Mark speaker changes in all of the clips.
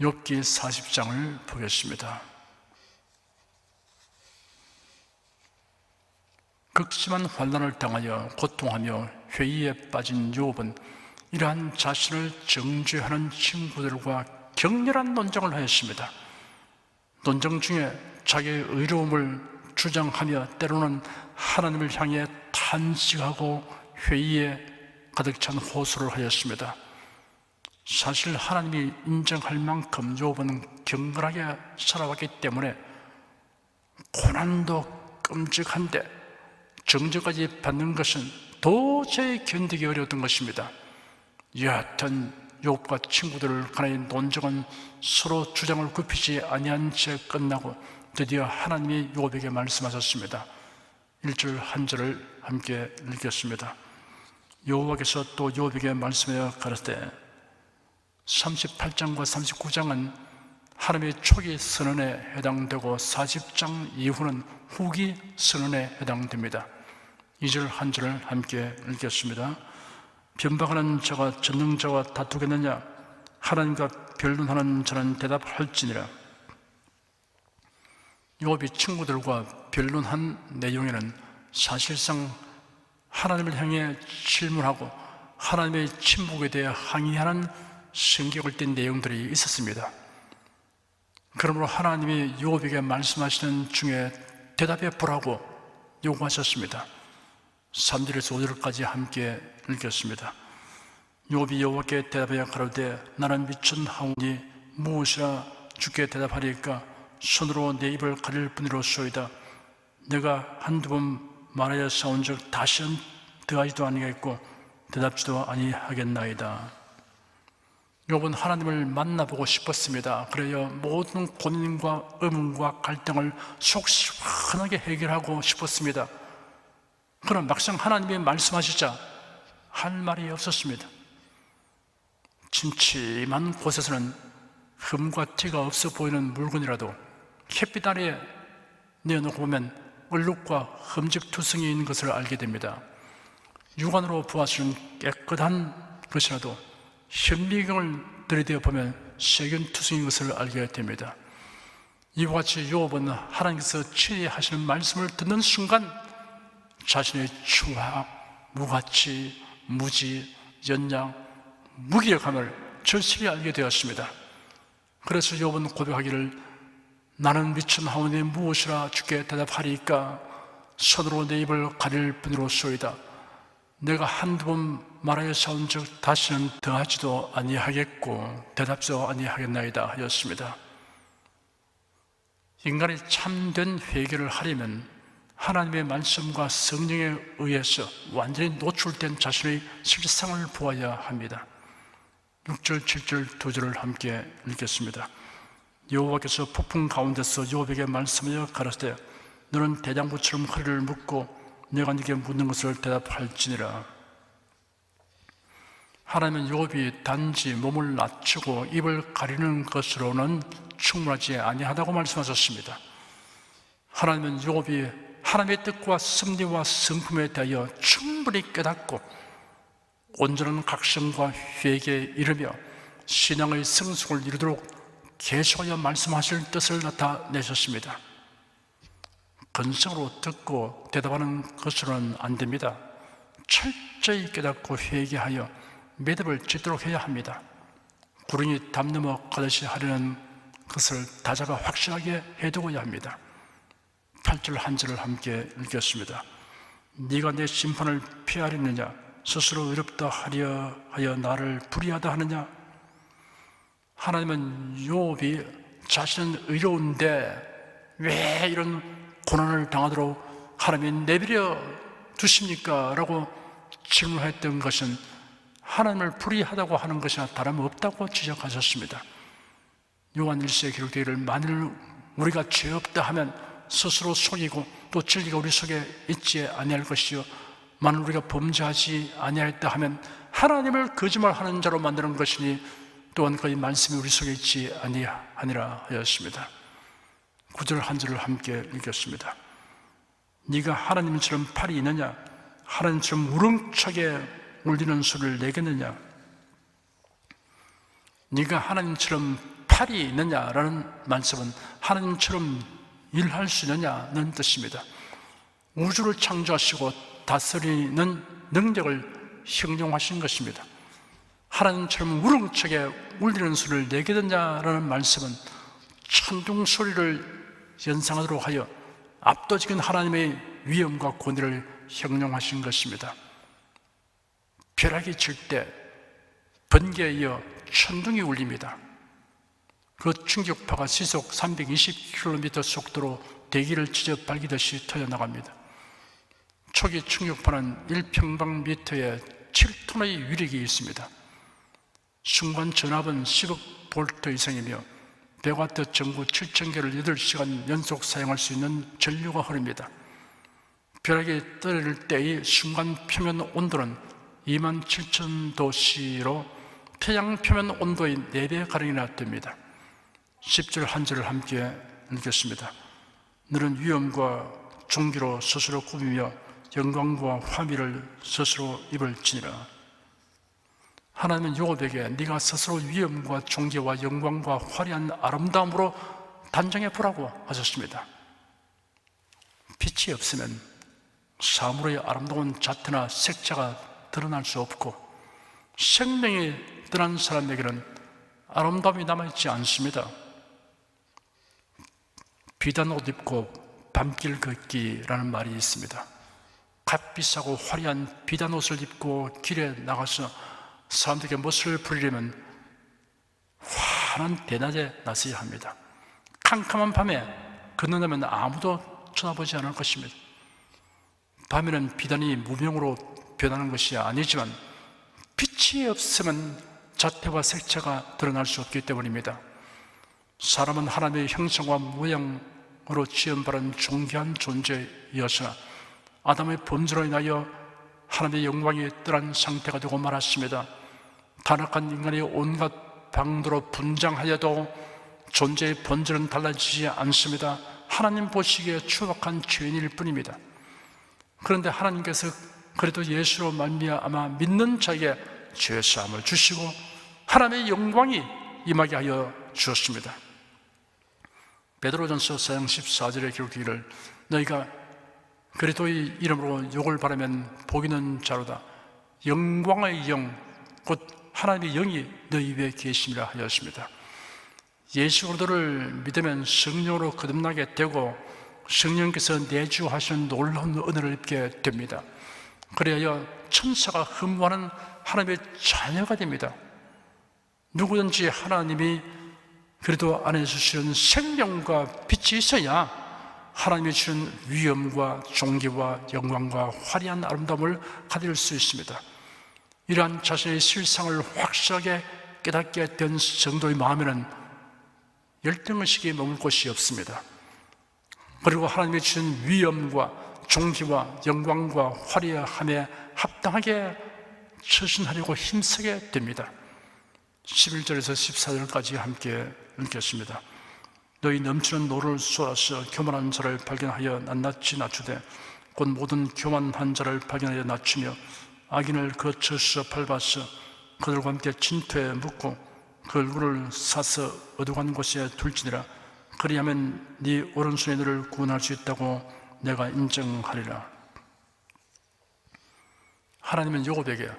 Speaker 1: 욥기 40장을 보겠습니다. 극심한 환난을 당하여 고통하며 회의에 빠진 욥은 이러한 자신을 정죄하는 친구들과 격렬한 논쟁을 하였습니다. 논쟁 중에 자기의 의로움을 주장하며 때로는 하나님을 향해 탄식하고 회의에 가득 찬 호소를 하였습니다. 사실 하나님이 인정할 만큼 욥은 경건하게 살아왔기 때문에 고난도 끔찍한데 정죄까지 받는 것은 도저히 견디기 어려웠던 것입니다. 여하튼 욥과 친구들 간의 논쟁은 서로 주장을 굽히지 아니한 채 끝나고 드디어 하나님이 욥에게 말씀하셨습니다. 1절 한 절을 함께 읽겠습니다. 여호와께서 또 욥에게 말씀하여 가라사대 38장과 39장은 하나님의 초기 선언에 해당되고 40장 이후는 후기 선언에 해당됩니다. 2절 한 절을 함께 읽겠습니다. 변방하는 자가 전능자와 다투겠느냐? 하나님과 변론하는 자는 대답할지니라. 욥이 친구들과 변론한 내용에는 사실상 하나님을 향해 질문하고 하나님의 침묵에 대해 항의하는 성격을 띈 내용들이 있었습니다. 그러므로 하나님이 욥에게 말씀하시는 중에 대답해 보라고 요구하셨습니다. 3절에서 5절까지 함께 읽겠습니다. 욥이 여호와께 대답하여 가로되 나는 미천하오니 무엇이라 주께 대답하리까? 손으로 내 입을 가릴 뿐이로소이다. 내가 한두 번 말하여 싸운즉 다시는 더하지도 아니하겠고 대답지도 아니하겠나이다. 욥은 하나님을 만나보고 싶었습니다. 그래야 모든 고민과 의문과 갈등을 속 시원하게 해결하고 싶었습니다. 그러나 막상 하나님이 말씀하시자 할 말이 없었습니다. 침침한 곳에서는 흠과 티가 없어 보이는 물건이라도 햇빛 아래에 내어놓고 보면 얼룩과 흠집투성이 있는 것을 알게 됩니다. 육안으로 보아서는 깨끗한 것이라도 현미경을 들이대어 보면 세균투성인 것을 알게 됩니다. 이와 같이 욥은 하나님께서 치리하시는 말씀을 듣는 순간 자신의 추악, 무가치, 무지, 연약, 무기력함을 절실히 알게 되었습니다. 그래서 욥은 고백하기를 나는 미천하오니 무엇이라 주께 대답하리까? 손으로 내 입을 가릴 뿐이로소이다. 내가 한두 번 말하여 싸운즉 다시는 더하지도 아니하겠고 대답도 아니하겠나이다 하였습니다. 인간이 참된 회개를 하려면 하나님의 말씀과 성령에 의해서 완전히 노출된 자신의 실상을 보아야 합니다. 6절, 7절, 2절을 함께 읽겠습니다. 여호와께서 폭풍 가운데서 욥에게 말씀하여 가라사대 너는 대장부처럼 허리를 묶고 내가 네게 묻는 것을 대답할지니라. 하나님은 욥이 단지 몸을 낮추고 입을 가리는 것으로는 충분하지 아니하다고 말씀하셨습니다. 하나님은 욥이 하나님의 뜻과 섭리와 성품에 대하여 충분히 깨닫고 온전한 각성과 회개에 이르며 신앙의 성숙을 이루도록 계속하여 말씀하실 뜻을 나타내셨습니다. 건성으로 듣고 대답하는 것으로는 안 됩니다. 철저히 깨닫고 회개하여 매듭을 짓도록 해야 합니다. 구름이 담 넘어 가듯이 하려는 것을 다잡아 확실하게 해두어야 합니다. 8절 한 절을 함께 읽겠습니다. 네가 내 심판을 피하려느냐? 스스로 의롭다 하려 하여 나를 불의하다 하느냐? 하나님은 욥이 자신은 의로운데 왜 이런 고난을 당하도록 하나님이 내버려 두십니까? 라고 질문했던 것은 하나님을 불의하다고 하는 것이나 다름없다고 지적하셨습니다. 요한 1세에 기록되기를 만일 우리가 죄 없다 하면 스스로 속이고 또 진리가 우리 속에 있지 아니할 것이요 만일 우리가 범죄하지 아니하였다 하면 하나님을 거짓말하는 자로 만드는 것이니 또한 그의 말씀이 우리 속에 있지 아니하니라 하였습니다. 9절 한 절을 함께 읽겠습니다. 네가 하나님처럼 팔이 있느냐? 하나님처럼 우렁차게 울리는 소리를 내겠느냐? 네가 하나님처럼 팔이 있느냐라는 말씀은 하나님처럼 일할 수 있느냐는 뜻입니다. 우주를 창조하시고 다스리는 능력을 형용하신 것입니다. 하나님처럼 우렁차게 울리는 소리를 내겠느냐라는 말씀은 천둥 소리를 연상하도록 하여 압도적인 하나님의 위엄과 권위를 형용하신 것입니다. 벼락이 칠 때 번개에 이어 천둥이 울립니다. 그 충격파가 시속 320km 속도로 대기를 찢어 발기듯이 터져나갑니다. 초기 충격파는 1평방미터에 7톤의 위력이 있습니다. 순간 전압은 10억 볼트 이상이며 100와트 전구 7,000개를 8시간 연속 사용할 수 있는 전류가 흐릅니다. 벼락이 떨어질 때의 순간 표면 온도는 27,000도씨로 태양 표면 온도의 4배가량이나 됩니다. 10절 한 절을 함께 읽겠습니다. 너는 위엄과 존귀로 스스로 꾸미며 영광과 화미를 스스로 입을 지니라. 하나님은 요압에게 네가 스스로 위엄과 존귀와 영광과 화려한 아름다움으로 단정해 보라고 하셨습니다. 빛이 없으면 사물의 아름다운 자태나 색채가 드러날 수 없고 생명이 떠난 사람에게는 아름다움이 남아있지 않습니다. 비단 옷 입고 밤길 걷기라는 말이 있습니다. 값비싸고 화려한 비단 옷을 입고 길에 나가서 사람들에게 멋을 부리려면 환한 대낮에 나서야 합니다. 캄캄한 밤에 걷는다면 아무도 쳐다보지 않을 것입니다. 밤에는 비단이 무명으로 변하는 것이 아니지만 빛이 없으면 자태와 색채가 드러날 수 없기 때문입니다. 사람은 하나님의 형상과 모양으로 지음받은 존귀한 존재이었으나 아담의 범죄로 인하여 하나님의 영광이 떠난 상태가 되고 말았습니다. 타락한 인간이 온갖 방도로 분장하여도 존재의 본질은 달라지지 않습니다. 하나님 보시기에 추악한 죄인일 뿐입니다. 그런데 하나님께서 그래도 예수로 말미암아 믿는 자에게 죄사함을 주시고 하나님의 영광이 임하게 하여 주었습니다. 베드로전서 4장 14절에 기록되기를 너희가 그리스도의 이름으로 욕을 바라면 복있는 자로다. 영광의 영, 곧 하나님의 영이 너희 위에 계심이라 하였습니다. 예수 그리스도를 믿으면 성령으로 거듭나게 되고 성령께서 내주하시는 놀라운 은혜를 입게 됩니다. 그래야 천사가 흠모하는 하나님의 자녀가 됩니다. 누구든지 하나님이 그래도 안에 주시는 생명과 빛이 있어야 하나님이 주는 위엄과 존귀와 영광과 화려한 아름다움을 가질 수 있습니다. 이러한 자신의 실상을 확실하게 깨닫게 된 성도의 마음에는 열등의식이 머물 곳이 없습니다. 그리고 하나님이 주신 위엄과 존귀와 영광과 화려함에 합당하게 처신하려고 힘쓰게 됩니다. 11절에서 14절까지 함께 읽겠습니다. 너희 넘치는 노를 쏟아서 교만한 자를 발견하여 낱낱이 낮추되 곧 모든 교만한 자를 발견하여 낮추며 악인을 거쳐서 밟아서 그들과 함께 진토에 묻고 그 얼굴을 사서 어두운 곳에 둘지니라. 그리하면 네 오른손이 너를 구원할 수 있다고 내가 인정하리라. 하나님은 야곱에게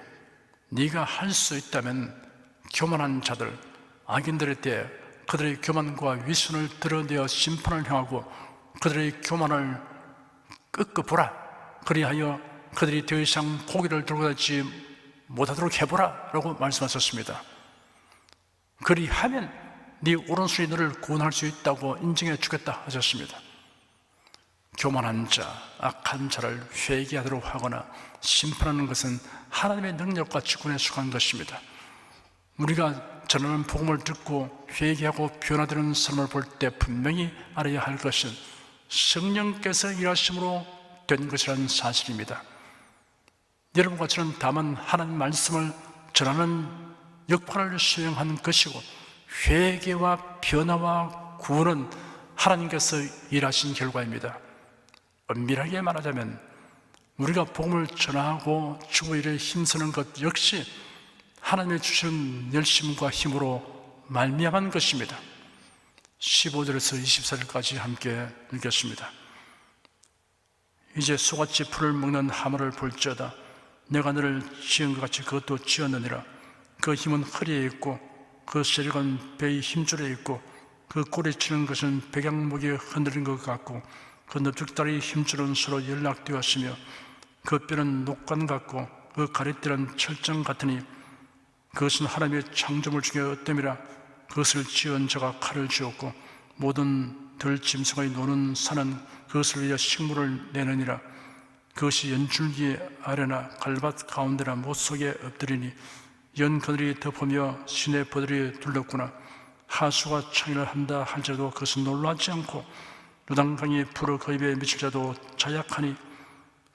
Speaker 1: 네가 할 수 있다면 교만한 자들, 악인들에 대해 그들의 교만과 위선을 드러내어 심판을 향하고 그들의 교만을 꺾어보라. 그리하여 그들이 더 이상 고기를 들고 다니지 못하도록 해보라 라고 말씀하셨습니다. 그리하면 네 오른손이 너를 구원할 수 있다고 인정해 주겠다 하셨습니다. 교만한 자, 악한 자를 회개하도록 하거나 심판하는 것은 하나님의 능력과 직분에 속한 것입니다. 우리가 전하는 복음을 듣고 회개하고 변화되는 삶을 볼 때 분명히 알아야 할 것은 성령께서 일하심으로 된 것이라는 사실입니다. 여러분과 저는 다만 하나님 말씀을 전하는 역할을 수행하는 것이고 회개와 변화와 구원은 하나님께서 일하신 결과입니다. 엄밀하게 말하자면 우리가 복음을 전하고 주의 일에 힘쓰는 것 역시 하나님의 주신 열심과 힘으로 말미암은 것입니다. 15절에서 24절까지 함께 읽겠습니다. 이제 소같이 풀을 먹는 하마를 볼지어다. 내가 너를 지은 것 같이 그것도 지었느니라. 그 힘은 허리에 있고 그 세력은 배의 힘줄에 있고 그 꼬리치는 것은 백양목이 흔들린 것 같고 그 넙죽다리 힘줄은 서로 연락되었으며 그 뼈는 녹관 같고 그 가리띠는 철장 같으니 그것은 하나님의 창조물 중에 어뜸이라. 그것을 지은 자가 칼을 쥐었고 모든 들짐승의 노는 산은 그것을 위하여 식물을 내느니라. 그것이 연줄기 아래나 갈밭 가운데나 못 속에 엎드리니 연 그늘이 덮으며 시내 버들이 둘렀구나. 하수가 창의를 한다 할지라도 그것은 놀라지 않고 요단강이 불어 그 입에 미칠 자도 자약하니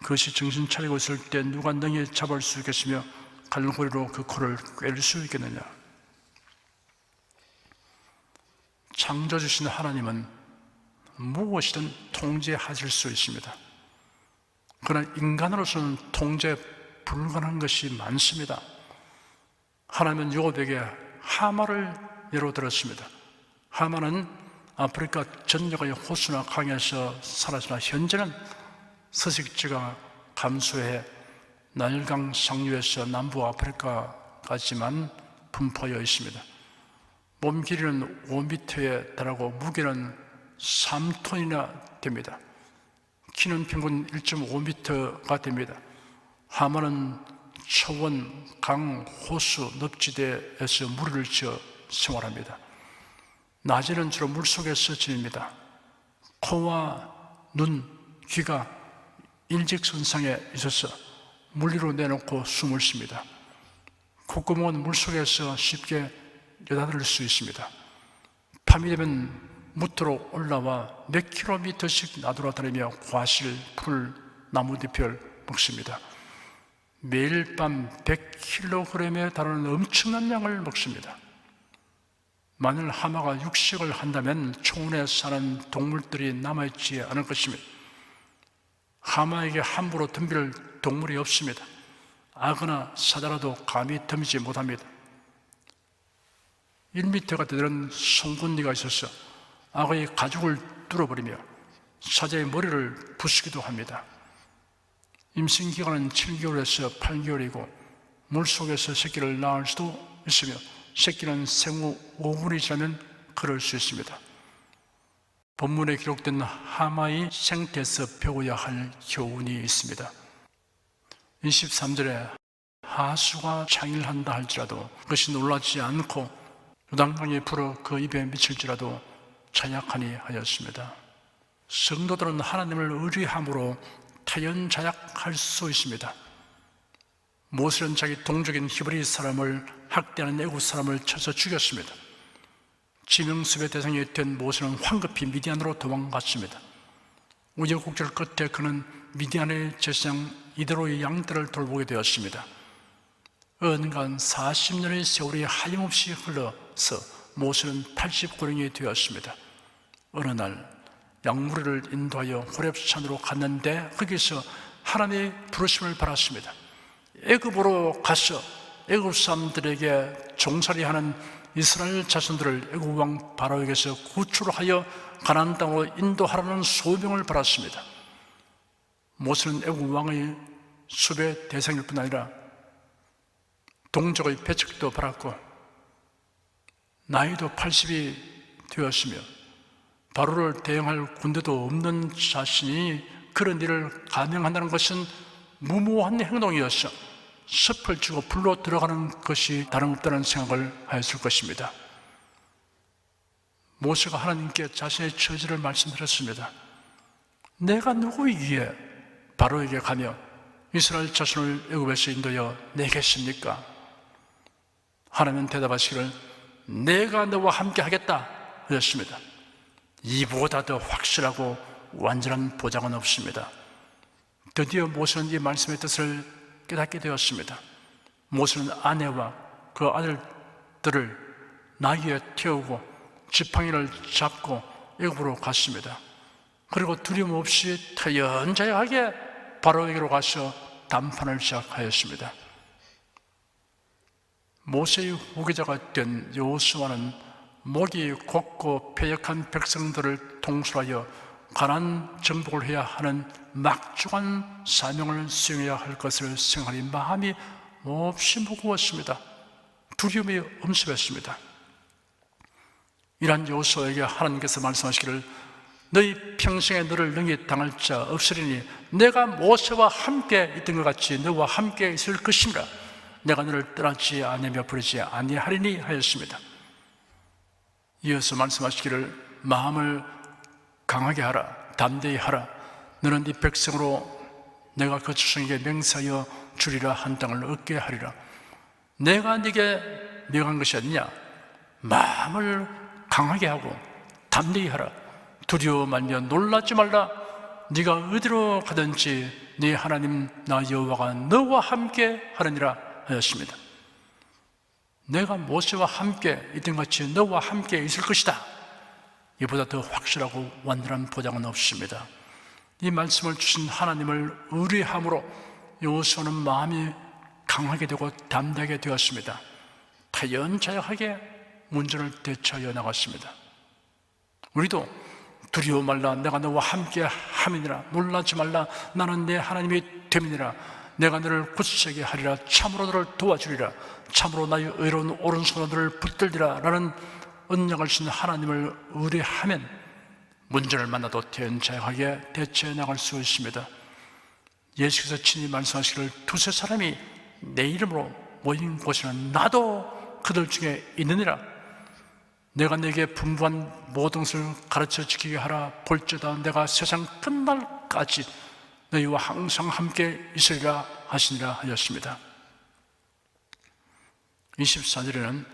Speaker 1: 그것이 정신 차리고 있을 때 누가 능히 잡을 수 있겠으며 갈고리로 그 코를 꿰를 수 있겠느냐. 창조주신 하나님은 무엇이든 통제하실 수 있습니다. 그러나 인간으로서는 통제 불가능한 것이 많습니다. 하나님은 야곱에게 하마를 예로 들었습니다. 하마는 아프리카 전역의 호수나 강에서 살았으나 현재는 서식지가 감소해 나일강 상류에서 남부 아프리카까지만 분포하여 있습니다. 몸 길이는 5m에 달하고 무게는 3톤이나 됩니다. 키는 평균 1.5m가 됩니다. 하마는 초원, 강, 호수, 늪지대에서 무리를 지어 생활합니다. 낮에는 주로 물속에서 지냅니다. 코와 눈, 귀가 일직선상에 있어서 물리로 내놓고 숨을 쉽니다. 콧구멍은 물속에서 쉽게 여다들 수 있습니다. 밤이 되면 무트로 올라와 몇 킬로미터씩 나돌아다니며 과실, 풀, 나무잎을 먹습니다. 매일 밤 100kg에 달하는 엄청난 양을 먹습니다. 만일 하마가 육식을 한다면 초원에 사는 동물들이 남아있지 않을 것입니다. 하마에게 함부로 덤빌 동물이 없습니다. 악어나 사자라도 감히 덤비지 못합니다. 1m가 되는 송곳니가 있어서 악어의 가죽을 뚫어버리며 사자의 머리를 부수기도 합니다. 임신기간은 7개월에서 8개월이고 물속에서 새끼를 낳을 수도 있으며 새끼는 생후 5분이 지나면 그럴 수 있습니다. 본문에 기록된 하마의 생태에서 배워야 할 교훈이 있습니다. 23절에 하수가 창일한다 할지라도 그것이 놀라지 않고 요단강이 불어 그 입에 미칠지라도 자약하니 하였습니다. 성도들은 하나님을 의뢰함으로 타연자약할 수 있습니다. 모세는 자기 동족인 히브리 사람을 학대하는 애굽 사람을 쳐서 죽였습니다. 지명수배 대상이 된 모세는 황급히 미디안으로 도망갔습니다. 우여곡절 끝에 그는 미디안의 제사장 이드로의 양들을 돌보게 되었습니다. 언간 40년의 세월이 하염없이 흘러서 모세는 89년이 되었습니다. 어느 날 양무리를 인도하여 호렙산으로 갔는데 거기서 하나님의 부르심을 받았습니다. 애굽으로 가서 애굽 사람들에게 종살이하는 이스라엘 자손들을 애굽 왕 바로에게서 구출하여 가나안 땅으로 인도하라는 소명을 받았습니다. 모세는 애굽 왕의 수배 대상일 뿐 아니라 동족의 배척도 받았고 나이도 80이 되었으며 바로를 대응할 군대도 없는 자신이 그런 일을 감행한다는 것은 무모한 행동이었어 섭을 주고 불로 들어가는 것이 다름없다는 생각을 하였을 것입니다. 모세가 하나님께 자신의 처지를 말씀드렸습니다. 내가 누구이기에 바로에게 가며 이스라엘 자손을 애굽에서 인도하여 내겠습니까? 하나님은 대답하시기를 내가 너와 함께 하겠다 하였습니다. 이보다 더 확실하고 완전한 보장은 없습니다. 드디어 모세는 이 말씀의 뜻을 깨닫게 되었습니다. 모세는 아내와 그 아들들을 나귀에 태우고 지팡이를 잡고 애굽으로 갔습니다. 그리고 두려움 없이 타연자약하게 바로에게로 가서 담판을 시작하였습니다. 모세의 후계자가 된 여호수아는 목이 곧고 패역한 백성들을 통솔하여 가나안 정복을 해야 하는 막중한 사명을 수행해야 할 것을 생각하니 마음이 몹시 무거웠습니다. 두려움이 엄습했습니다. 이러한 여호수아에게 하나님께서 말씀하시기를 너희 평생에 너를 능히 당할 자 없으리니 내가 모세와 함께 있던 것 같이 너와 함께 있을 것이니라. 내가 너를 떠나지 아니하며 버리지 아니하리니 하였습니다. 이어서 말씀하시기를 마음을 강하게 하라, 담대히 하라. 너는 네 백성으로 내가 그 조상에게 맹세하여 주리라 한 땅을 얻게 하리라. 내가 네게 명한 것이 아니냐. 마음을 강하게 하고 담대히 하라. 두려워 말며 놀라지 말라. 네가 어디로 가든지 네 하나님 나 여호와가 너와 함께 하느니라 하였습니다. 내가 모세와 함께 있던 같이 너와 함께 있을 것이다. 이보다 더 확실하고 완전한 보장은 없습니다. 이 말씀을 주신 하나님을 의뢰함으로 여호수아는 마음이 강하게 되고 담대하게 되었습니다. 타연자약하게 문제를 대처하여 나갔습니다. 우리도 두려워 말라. 내가 너와 함께 함이니라. 놀라지 말라. 나는 내 하나님이 됨이니라. 내가 너를 굳세게 하리라. 참으로 너를 도와주리라. 참으로 나의 의로운 오른손으로 너를 붙들리라. 라는 언약을 주신 하나님을 의뢰하면 문제를 만나도 태연자약하게 대처해 나갈 수 있습니다. 예수께서 친히 말씀하시기를 두세 사람이 내 이름으로 모인 곳에는 나도 그들 중에 있느니라. 내가 내게 분부한 모든 것을 가르쳐 지키게 하라. 볼지어다 내가 세상 끝날까지 너희와 항상 함께 있으리라 하시니라 하였습니다. 24절에는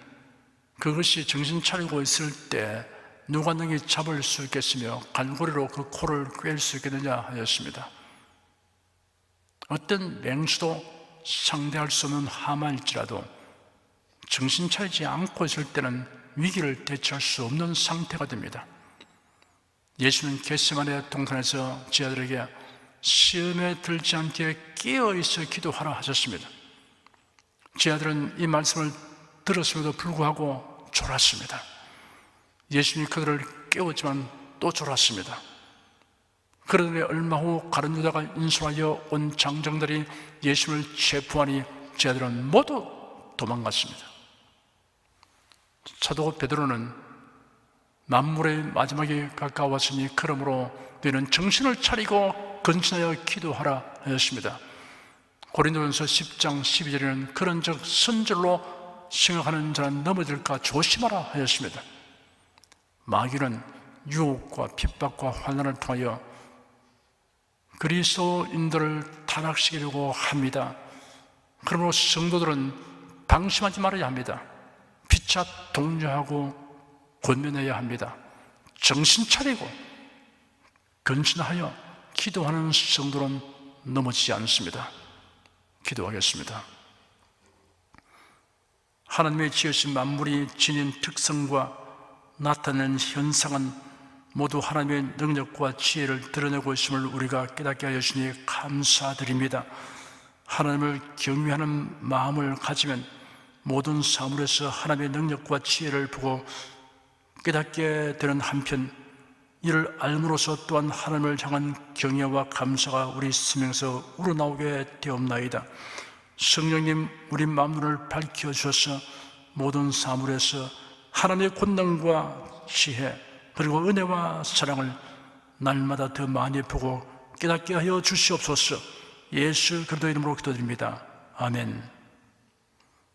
Speaker 1: 그것이 정신 차리고 있을 때 누가 능히 잡을 수 있겠으며 갈고리로 그 코를 꿰일 수 있겠느냐 하였습니다. 어떤 맹수도 상대할 수 없는 하만일지라도 정신 차리지 않고 있을 때는 위기를 대처할 수 없는 상태가 됩니다. 예수는 겟세마네 동산에서 제자들에게 시험에 들지 않게 깨어있어 기도하라 하셨습니다. 제자들은 이 말씀을 들었음에도 불구하고 졸았습니다. 예수님이 그들을 깨웠지만 또 졸았습니다. 그러더니 얼마 후 가룟 유다가 인솔하여 온 장정들이 예수님을 체포하니 제자들은 모두 도망갔습니다. 사도 베드로는 만물의 마지막이 가까웠으니 그러므로 너희는 정신을 차리고 근신하여 기도하라 하였습니다. 고린도전서 10장 12절에는 그런즉 선절로 생각하는 자는 넘어질까 조심하라 하였습니다. 마귀는 유혹과 핍박과 환난을 통하여 그리스도인들을 타락시키려고 합니다. 그러므로 성도들은 방심하지 말아야 합니다. 피차 독려하고 권면해야 합니다. 정신 차리고 근신하여 기도하는 성도는 넘어지지 않습니다. 기도하겠습니다. 하나님의 지으신 만물이 지닌 특성과 나타내는 현상은 모두 하나님의 능력과 지혜를 드러내고 있음을 우리가 깨닫게 하여 주시니 감사드립니다. 하나님을 경외하는 마음을 가지면 모든 사물에서 하나님의 능력과 지혜를 보고 깨닫게 되는 한편 이를 알므로써 또한 하나님을 향한 경외와 감사가 우리 생명에서 우러나오게 되옵나이다. 성령님 우리 마음을 밝혀주셔서 모든 사물에서 하나님의 권능과 지혜 그리고 은혜와 사랑을 날마다 더 많이 보고 깨닫게 하여 주시옵소서. 예수 그리스도의 이름으로 기도드립니다. 아멘.